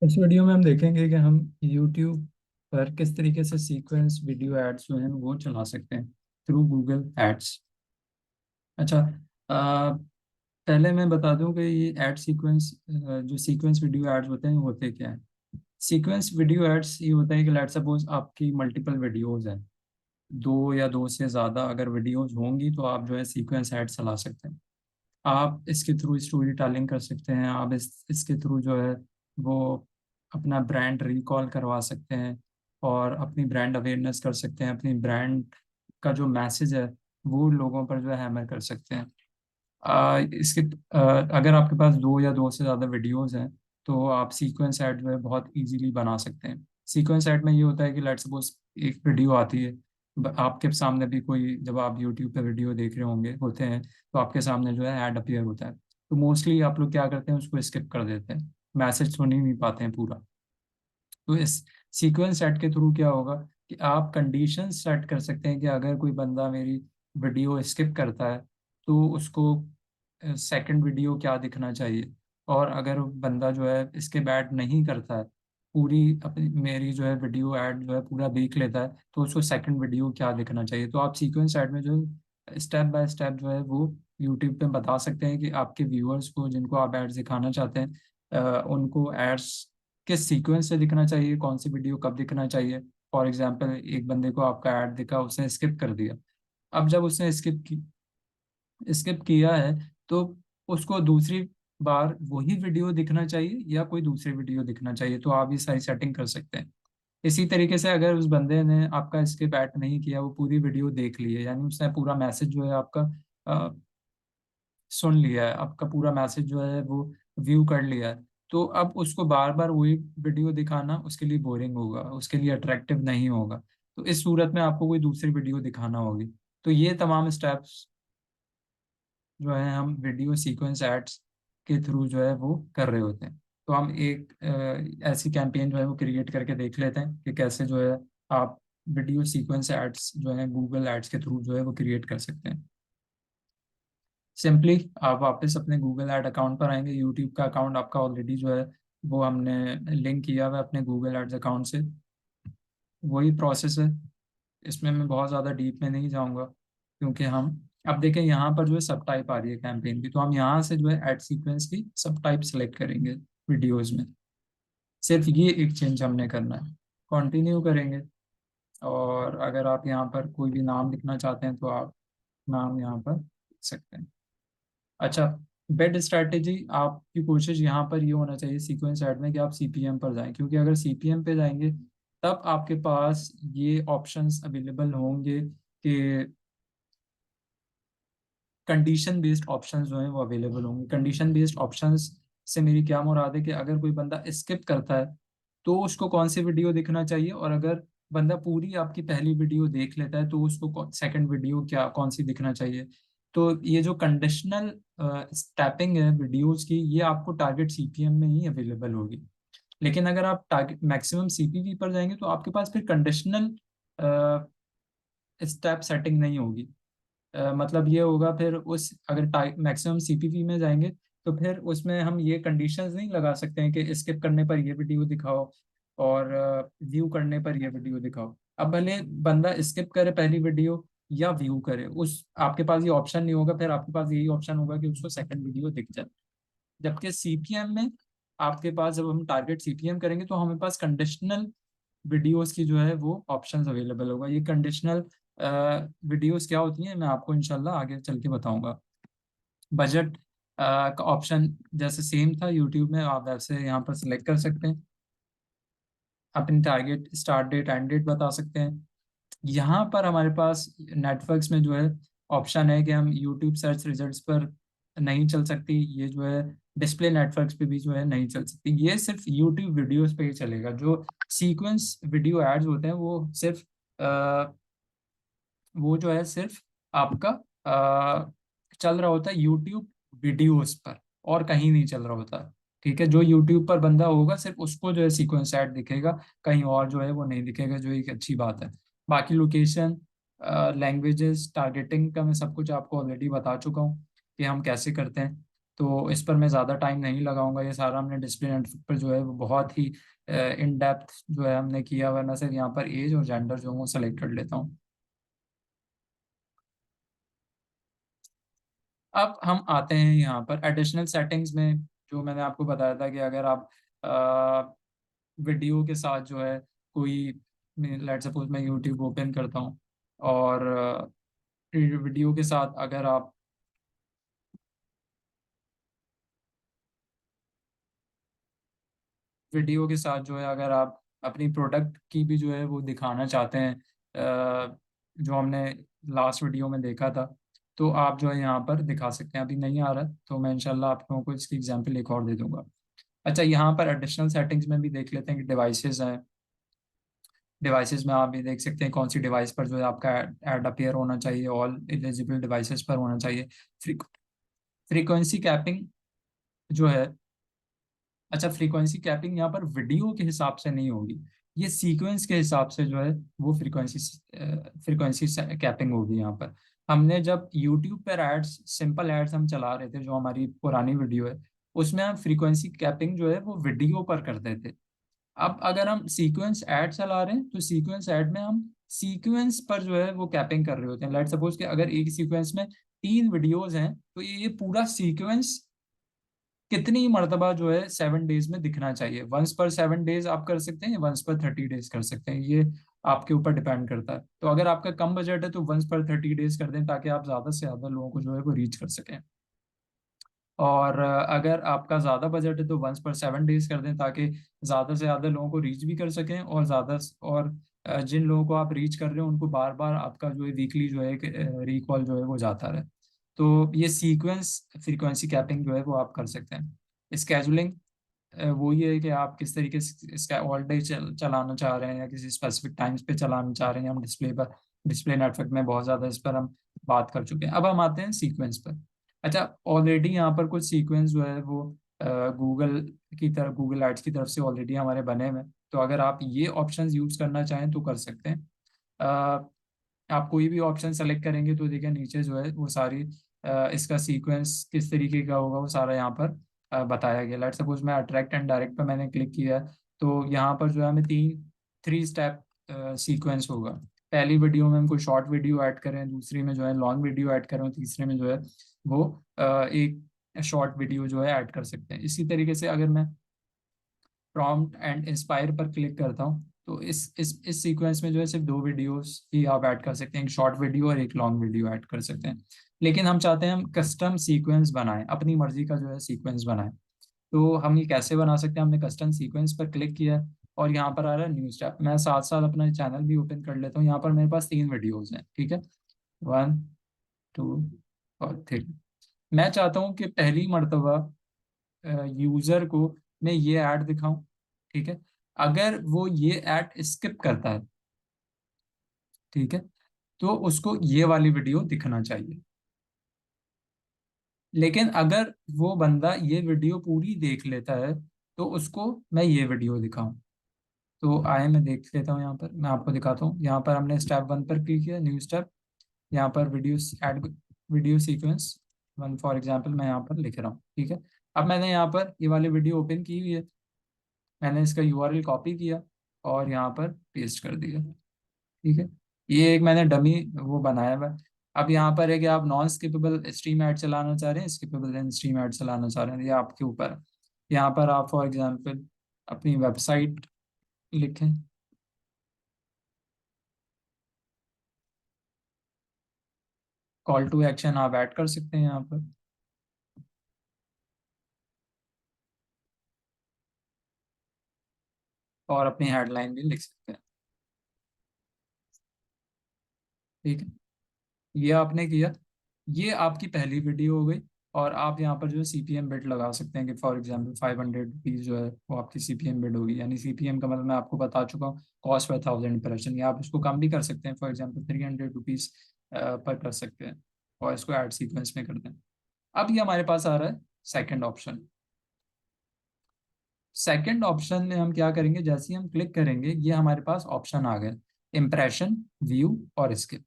इस वीडियो में हम देखेंगे कि हम YouTube पर किस तरीके से सीक्वेंस वीडियो एड्स जो हैं वो चला सकते हैं थ्रू गूगल एड्स। अच्छा, पहले मैं बता दूं कि ये एड सीक्वेंस जो सीक्वेंस वीडियो एड्स होते हैं होते क्या हैं। सीक्वेंस वीडियो एड्स ये होता है कि लेट्स सपोज आपकी मल्टीपल वीडियोस हैं, दो या दो से ज़्यादा अगर वीडियोस होंगी तो आप जो है सीक्वेंस एड चला सकते हैं। आप इसके थ्रू स्टोरी टेलिंग कर सकते हैं, आप इसके थ्रू जो है वो अपना ब्रांड रिकॉल करवा सकते हैं और अपनी ब्रांड अवेयरनेस कर सकते हैं, अपनी ब्रांड का जो मैसेज है वो लोगों पर जो है हैमर कर सकते हैं। इसके अगर आपके पास दो या दो से ज़्यादा वीडियोस हैं तो आप सीक्वेंस ऐड जो है बहुत इजीली बना सकते हैं। सीक्वेंस ऐड में ये होता है कि लेट्स सपोज एक वीडियो आती है, आपके सामने भी कोई, जब आप यूट्यूब पे वीडियो देख रहे होंगे होते हैं तो आपके सामने जो है ऐड अपीयर होता है, तो मोस्टली आप लोग क्या करते हैं उसको स्किप कर देते हैं, मैसेज सुन ही नहीं पाते हैं पूरा। तो इस सीक्वेंस सेट के थ्रू क्या होगा कि आप कंडीशन सेट कर सकते हैं कि अगर कोई बंदा मेरी वीडियो स्किप करता है तो उसको सेकंड वीडियो क्या दिखना चाहिए, और अगर बंदा जो है स्किप ऐड नहीं करता है, पूरी अपनी मेरी जो है वीडियो ऐड जो है पूरा देख लेता है, तो उसको सेकंड वीडियो क्या दिखना चाहिए। तो आप सीक्वेंस ऐड में जो स्टेप बाय स्टेप जो है वो यूट्यूब पे बता सकते हैं कि आपके व्यूअर्स को जिनको आप एड्स दिखाना चाहते हैं उनको एड्स किस सीक्वेंस से दिखना चाहिए, कौन सी वीडियो कब दिखना चाहिए। फॉर एग्जाम्पल एक बंदे को आपका ऐड दिखा, उसने स्किप कर दिया। अब जब उसने स्किप किया है तो उसको दूसरी बार वही वीडियो दिखना चाहिए या कोई दूसरी वीडियो दिखना चाहिए, तो आप ये सारी सेटिंग कर सकते हैं। इसी तरीके से अगर उस बंदे ने आपका स्किप ऐड नहीं किया, वो पूरी वीडियो देख ली है, यानी उसने पूरा मैसेज जो है आपका सुन लिया है, आपका पूरा मैसेज जो है वो व्यू कर लिया है, तो अब उसको बार बार वही वीडियो दिखाना उसके लिए बोरिंग होगा, उसके लिए अट्रैक्टिव नहीं होगा। तो इस सूरत में आपको कोई दूसरी वीडियो दिखाना होगी। तो ये तमाम स्टेप्स जो है हम वीडियो सीक्वेंस एड्स के थ्रू जो है वो कर रहे होते हैं। तो हम एक ऐसी कैंपेन जो है वो क्रिएट करके देख लेते हैं कि कैसे जो है आप वीडियो सीक्वेंस एड्स जो है गूगल एड्स के थ्रू जो है वो क्रिएट कर सकते हैं। सिंपली आप वापस अपने गूगल ऐड अकाउंट पर आएंगे, यूट्यूब का अकाउंट आपका ऑलरेडी जो है वो हमने लिंक किया हुआ है अपने गूगल एड्स अकाउंट से। वही प्रोसेस है, इसमें मैं बहुत ज़्यादा डीप में नहीं जाऊंगा क्योंकि हम अब देखें यहाँ पर जो है सब टाइप आ रही है कैंपेन की, तो हम यहाँ से जो है एड सीक्वेंस की सब टाइप सेलेक्ट करेंगे वीडियोस में। सिर्फ ये एक चेंज हमने करना है, कंटिन्यू करेंगे। और अगर आप यहाँ पर कोई भी नाम लिखना चाहते हैं तो आप नाम यहाँ पर लिख सकते हैं। अच्छा, बेड स्ट्रैटेजी आपकी कोशिश यहाँ पर ये होना चाहिए सीक्वेंस ऐड में कि आप सीपीएम पर जाएं, क्योंकि अगर सीपीएम पे जाएंगे तब आपके पास ये ऑप्शंस अवेलेबल होंगे कि कंडीशन बेस्ड ऑप्शंस जो हैं वो अवेलेबल होंगे। कंडीशन बेस्ड ऑप्शंस से मेरी क्या मुराद है कि अगर कोई बंदा स्किप करता है तो उसको कौन सी वीडियो देखना चाहिए, और अगर बंदा पूरी आपकी पहली वीडियो देख लेता है तो उसको सेकंड वीडियो क्या कौन सी दिखना चाहिए। तो ये जो कंडीशनल स्टैपिंग है वीडियोस की, ये आपको टारगेट सीपीएम में ही अवेलेबल होगी। लेकिन अगर आप टारगेट मैक्सिमम सीपीवी पर जाएंगे तो आपके पास फिर कंडीशनल स्टेप सेटिंग नहीं होगी। मतलब ये होगा फिर उस अगर मैक्सिमम सीपीवी में जाएंगे तो फिर उसमें हम ये कंडीशंस नहीं लगा सकते हैं कि स्किप करने पर ये वीडियो दिखाओ और व्यू करने पर ये वीडियो दिखाओ। अब भले बंदा स्किप करे पहली वीडियो या व्यू करे, उस आपके पास ये ऑप्शन नहीं होगा, फिर आपके पास यही ऑप्शन होगा कि उसको सेकंड वीडियो दिख जाए। जबकि सीपीएम में आपके पास जब हम टारगेट सीपीएम करेंगे तो हमारे पास कंडीशनल वीडियोस की जो है वो ऑप्शंस अवेलेबल होगा। ये कंडीशनल वीडियोस क्या होती हैं मैं आपको इंशाल्लाह आगे चल के बताऊंगा। बजट का ऑप्शन जैसे सेम था यूट्यूब में, आप वैसे यहाँ पर सिलेक्ट कर सकते हैं, अपनी target start date end date बता सकते हैं। यहाँ पर हमारे पास नेटवर्क्स में जो है ऑप्शन है कि हम यूट्यूब सर्च रिजल्ट्स पर नहीं चल सकती, ये जो है डिस्प्ले नेटवर्क्स पे भी जो है नहीं चल सकती, ये सिर्फ यूट्यूब वीडियोस पे ही चलेगा। जो सीक्वेंस वीडियो एड्स होते हैं वो सिर्फ वो जो है सिर्फ आपका चल रहा होता है यूट्यूब वीडियोस पर, और कहीं नहीं चल रहा होता है। ठीक है, जो यूट्यूब पर बंदा होगा सिर्फ उसको जो है सीक्वेंस ऐड दिखेगा, कहीं और जो है वो नहीं दिखेगा, जो एक अच्छी बात है। बाकी लोकेशन, लैंग्वेजेस, टारगेटिंग का मैं सब कुछ आपको ऑलरेडी बता चुका हूँ कि हम कैसे करते हैं। तो इस पर मैं ज़्यादा टाइम नहीं लगाऊंगा। ये सारा हमने डिस्प्ले नेटवर्क पर जो है वो बहुत ही इन डेप्थ जो है हमने किया हुआ है। मैं सिर्फ यहाँ पर एज और जेंडर जो है वो सेलेक्ट कर लेता हूँ। अब हम आते हैं यहाँ पर एडिशनल सेटिंग्स में। जो मैंने आपको बताया था कि अगर आप वीडियो के साथ जो है कोई, लेट सपोज मैं यूट्यूब ओपन करता हूँ और वीडियो के साथ अगर आप वीडियो के साथ जो है अगर आप अपनी प्रोडक्ट की भी जो है वो दिखाना चाहते हैं, जो हमने लास्ट वीडियो में देखा था, तो आप जो है यहाँ पर दिखा सकते हैं। अभी नहीं आ रहा तो मैं इंशाल्लाह आप लोगों को इसकी एग्जांपल एक और दे दूंगा। अच्छा, यहाँ पर एडिशनल सेटिंग्स में भी देख लेते हैं कि डिवाइसेस हैं। डिवाइसेस में आप भी देख सकते हैं कौन सी डिवाइस पर जो है आपका ऐड अपीयर होना चाहिए, ऑल एलिजिबल डिवाइसेस पर होना चाहिए। फ्रीक्वेंसी कैपिंग जो है, अच्छा फ्रीक्वेंसी कैपिंग यहाँ पर वीडियो के हिसाब से नहीं होगी, ये सीक्वेंस के हिसाब से जो है वो फ्रीक्वेंसी कैपिंग होगी। यहाँ पर हमने जब यूट्यूब पर एड्स, सिंपल एड्स हम चला रहे थे, जो हमारी पुरानी वीडियो है, उसमें हम फ्रीक्वेंसी कैपिंग जो है वो वीडियो पर करते थे। अब अगर हम सीक्वेंस ऐड चला रहे हैं तो सीक्वेंस ऐड में हम सीक्वेंस पर जो है वो कैपिंग कर रहे होते हैं। लेट सपोज कि अगर एक सीक्वेंस में 3 वीडियोस हैं तो ये पूरा सीक्वेंस कितनी मर्तबा जो है 7 डेज में दिखना चाहिए। वंस पर 7 डेज आप कर सकते हैं या वंस पर 30 डेज कर सकते हैं, ये आपके ऊपर डिपेंड करता है। तो अगर आपका कम बजट है तो वंस पर 30 डेज कर दें ताकि आप ज़्यादा से ज़्यादा लोगों को जो है वो रीच कर सकें। और अगर आपका ज़्यादा बजट है तो वंस पर 7 डेज कर दें ताकि ज़्यादा से ज़्यादा लोगों को रीच भी कर सकें, और और जिन लोगों को आप रीच कर रहे हो उनको बार बार आपका जो है वीकली जो है रिकॉल जो है वो जाता रहे। तो ये सीक्वेंस फ्रीक्वेंसी कैपिंग जो है वो आप कर सकते हैं। स्केजुलिंग वो ये है कि आप किस तरीके से इसका ऑल डे चलाना चाह रहे हैं या किसी स्पेसिफिक टाइम्स पे चलाना चाह रहे हैं। हम डिस्प्ले पर, डिस्प्ले नेटवर्क में बहुत ज़्यादा इस पर हम बात कर चुके हैं। अब हम आते हैं सीक्वेंस पर। अच्छा, ऑलरेडी यहाँ पर कुछ सीक्वेंस जो है वो गूगल की तरफ, गूगल एड्स की तरफ से ऑलरेडी हमारे बने हुए हैं। तो अगर आप ये ऑप्शंस यूज़ करना चाहें तो कर सकते हैं। आप कोई भी ऑप्शन सेलेक्ट करेंगे तो देखिए नीचे जो है वो सारी इसका सीक्वेंस किस तरीके का होगा वो सारा यहाँ पर बताया गया। लेट सपोज मैं अट्रैक्ट एंड डायरेक्ट पे मैंने क्लिक किया है, तो यहाँ पर जो है हमें 3 स्टेप सीक्वेंस होगा। पहली वीडियो में हम कोई शॉर्ट वीडियो ऐड करें, दूसरी में जो है लॉन्ग वीडियो ऐड करें, और तीसरे में जो है वो एक शॉर्ट वीडियो जो है ऐड कर सकते हैं। इसी तरीके से अगर मैं प्रॉम्प्ट एंड इंस्पायर पर क्लिक करता हूँ तो इस सीक्वेंस में जो है सिर्फ 2 वीडियोस ही आप ऐड कर सकते हैं, एक शॉर्ट वीडियो और एक लॉन्ग वीडियो ऐड कर सकते हैं। लेकिन हम चाहते हैं हम कस्टम सीक्वेंस बनाएं, अपनी मर्जी का जो है सीक्वेंस बनाएं। तो हम ये कैसे बना सकते हैं? हमने कस्टम सीक्वेंस पर क्लिक किया और यहाँ पर आ रहा है न्यू स्टेप। मैं साथ साथ अपना चैनल भी ओपन कर लेता हूँ। यहाँ पर मेरे पास 3 वीडियोज हैं, ठीक है, 1, 2 और 3। मैं चाहता हूँ कि पहली मर्तबा यूजर को मैं ये ऐड दिखाऊं, ठीक है। अगर वो ये ऐड स्किप करता है, ठीक है, तो उसको ये वाली वीडियो दिखना चाहिए। लेकिन अगर वो बंदा ये वीडियो पूरी देख लेता है तो उसको मैं ये वीडियो दिखाऊं। तो आए मैं देख लेता हूँ, यहाँ पर मैं आपको दिखाता हूँ। यहाँ पर हमने स्टेप 1 पर क्लिक किया, न्यू स्टेप। यहाँ पर video add video sequence 1 for example मैं यहाँ पर लिख रहा हूँ, ठीक है। अब मैंने यहाँ पर ये वाली वीडियो ओपन की हुई है, मैंने इसका यूआरएल कॉपी किया और यहाँ पर पेस्ट कर दिया, ठीक है। ये एक मैंने डमी वो बनाया हुआ है। अब यहाँ पर है कि आप नॉन स्किपेबल स्ट्रीम ऐड चलाना चाह रहे हैं, स्किपेबल एंड स्ट्रीम ऐड चलाना चाह रहे हैं, ये आपके ऊपर है। यहाँ पर आप फॉर एग्जांपल अपनी वेबसाइट लिखें, कॉल टू एक्शन आप ऐड कर सकते हैं यहाँ पर, और अपनी हेडलाइन भी लिख सकते हैं, ठीक है। ये आपने किया, ये आपकी पहली वीडियो हो गई। और आप यहाँ पर जो है सीपीएम बिड लगा सकते हैं कि फॉर एग्जांपल 500 रुपीज जो है वो आपकी सीपीएम बिड होगी। यानी सीपीएम का मतलब मैं आपको बता चुका हूँ, कॉस्ट पर 1000 इंप्रेशन। या आप उसको कम भी कर सकते हैं, फॉर एग्जांपल 300 रुपीज पर कर सकते हैं और इसको ऐड सीक्वेंस में कर दें। अब ये हमारे पास आ रहा है सेकेंड ऑप्शन। सेकेंड ऑप्शन में हम क्या करेंगे, जैसे ही हम क्लिक करेंगे ये हमारे पास ऑप्शन आ गए, इम्प्रेशन, व्यू और स्किप।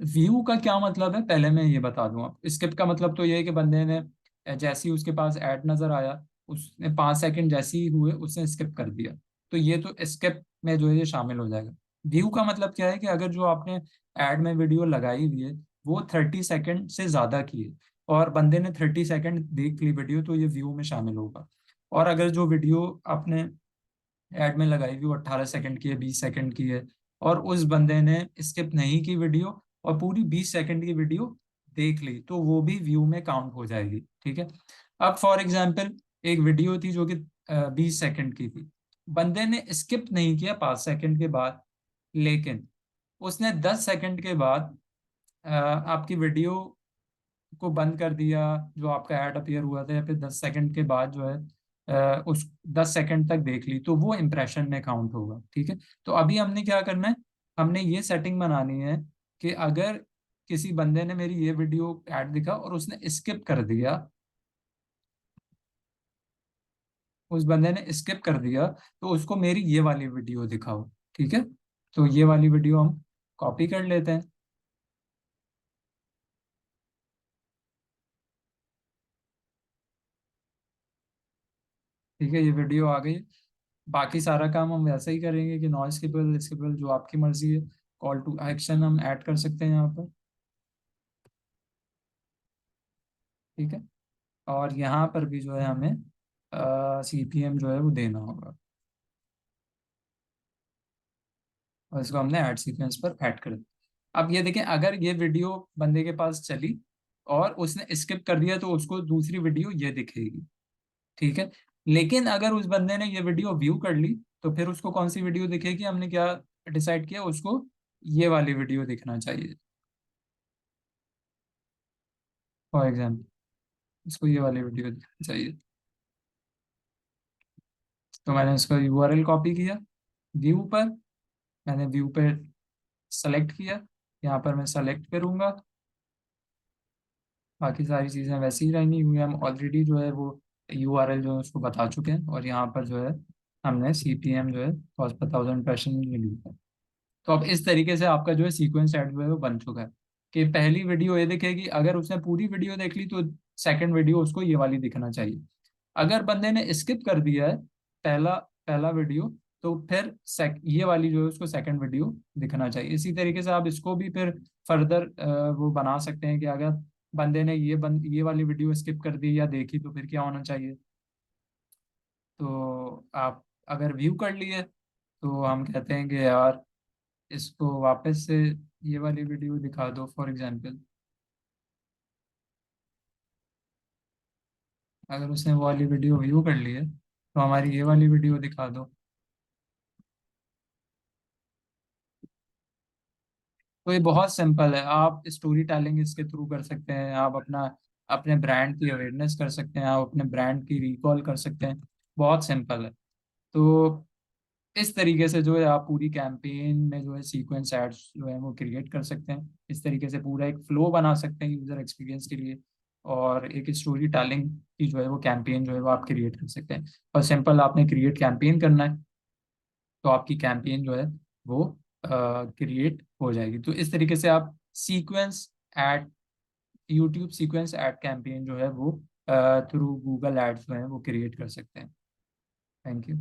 व्यू का क्या मतलब है पहले मैं ये बता दूं। आप स्किप का मतलब तो ये है कि बंदे ने जैसे ही उसके पास ऐड नजर आया, उसने 5 सेकंड जैसे ही हुए उसने स्किप कर दिया, तो ये तो स्किप में जो है ये शामिल हो जाएगा। व्यू का मतलब क्या है कि अगर जो आपने ऐड में वीडियो लगाई हुई है वो 30 सेकंड से ज्यादा की है और बंदे ने 30 सेकंड देख ली वीडियो, तो ये व्यू में शामिल होगा। और अगर जो वीडियो आपने ऐड में लगाई हुई वो 18 सेकंड की है, 20 सेकंड की है, और उस बंदे ने स्किप नहीं की वीडियो और पूरी 20 सेकंड की वीडियो देख ली, तो वो भी व्यू में काउंट हो जाएगी। ठीक है। अब फॉर एग्जाम्पल एक वीडियो थी जो कि 20 सेकंड की थी, बंदे ने स्किप नहीं किया 5 सेकंड के बाद, लेकिन उसने 10 सेकंड के बाद आपकी वीडियो को बंद कर दिया, जो आपका ऐड अपीयर हुआ था, या फिर 10 सेकंड के बाद जो है उस 10 सेकंड तक देख ली, तो वो इम्प्रेशन में काउंट होगा। ठीक है। तो अभी हमने क्या करना है, हमने ये सेटिंग बनानी है कि अगर किसी बंदे ने मेरी ये वीडियो ऐड दिखा और उसने स्किप कर दिया, उस बंदे ने स्किप कर दिया, तो उसको मेरी ये वाली वीडियो दिखाओ। ठीक है। तो ये वाली वीडियो हम कॉपी कर लेते हैं। ठीक है, ये वीडियो आ गई। बाकी सारा काम हम वैसा ही करेंगे कि नॉइस स्किपेबल स्किपेबल जो आपकी मर्जी है, कॉल टू एक्शन हम ऐड कर सकते हैं यहाँ पर। ठीक है। और यहाँ पर भी जो है हमें CPM जो है वो देना होगा, और इसको हमने ऐड सीक्वेंस पर ऐड कर दिया। अब ये देखें, अगर ये वीडियो बंदे के पास चली और उसने स्किप कर दिया तो उसको दूसरी वीडियो ये दिखेगी। ठीक है। लेकिन अगर उस बंदे ने ये वीडियो व्यू कर ली, तो फिर उसको कौन सी वीडियो दिखेगी, हमने क्या डिसाइड किया, उसको ये वाली वीडियो दिखना चाहिए। फॉर एग्जाम्पल इसको ये वाली वीडियो दिखनी चाहिए। तो मैंने इसका URL कॉपी किया, व्यू पर, मैंने व्यू पे सेलेक्ट किया, यहाँ पर मैं सेलेक्ट करूंगा। बाकी सारी चीज़ें वैसे ही रहेंगी क्योंकि हम ऑलरेडी जो है वो URL जो है उसको बता चुके हैं, और यहाँ पर जो है हमने CPM जो है कॉस्ट पर थाउजेंड इंप्रेशन में लिखा है। तो अब इस तरीके से आपका जो है सीक्वेंस एड जो है वो बन चुका है कि पहली वीडियो ये दिखेगी, अगर उसने पूरी वीडियो देख ली तो सेकंड वीडियो उसको ये वाली दिखना चाहिए। अगर बंदे ने स्किप कर दिया है पहला पहला वीडियो, तो फिर ये वाली जो है उसको सेकंड वीडियो दिखना चाहिए। इसी तरीके से आप इसको भी फिर फर्दर वो बना सकते हैं कि अगर बंदे ने ये वाली वीडियो स्किप कर दी या देखी तो फिर क्या होना चाहिए। तो आप अगर व्यू कर लिए तो हम कहते हैं कि यार इसको वापस से ये वाली वीडियो दिखा दो। फॉर एग्जांपल अगर उसने वो वाली वीडियो व्यू कर ली है तो हमारी ये वाली वीडियो दिखा दो। तो ये बहुत सिंपल है, आप स्टोरी टेलिंग इसके थ्रू कर सकते हैं, आप अपना अपने ब्रांड की अवेयरनेस कर सकते हैं, आप अपने ब्रांड की रिकॉल कर सकते हैं। बहुत सिंपल है। तो इस तरीके से जो है आप पूरी कैंपेन में जो है सीक्वेंस एड्स जो है वो क्रिएट कर सकते हैं। इस तरीके से पूरा एक फ्लो बना सकते हैं यूजर एक्सपीरियंस के लिए, और एक स्टोरी टेलिंग की जो है वो कैंपेन जो है वो आप क्रिएट कर सकते हैं। और सिंपल आपने क्रिएट कैंपेन करना है, तो आपकी कैंपेन जो है वो क्रिएट हो जाएगी। तो इस तरीके से आप sequence ad, YouTube sequence ad campaign जो है वो थ्रू गूगल एड्स जो है वो क्रिएट कर सकते हैं। Thank you.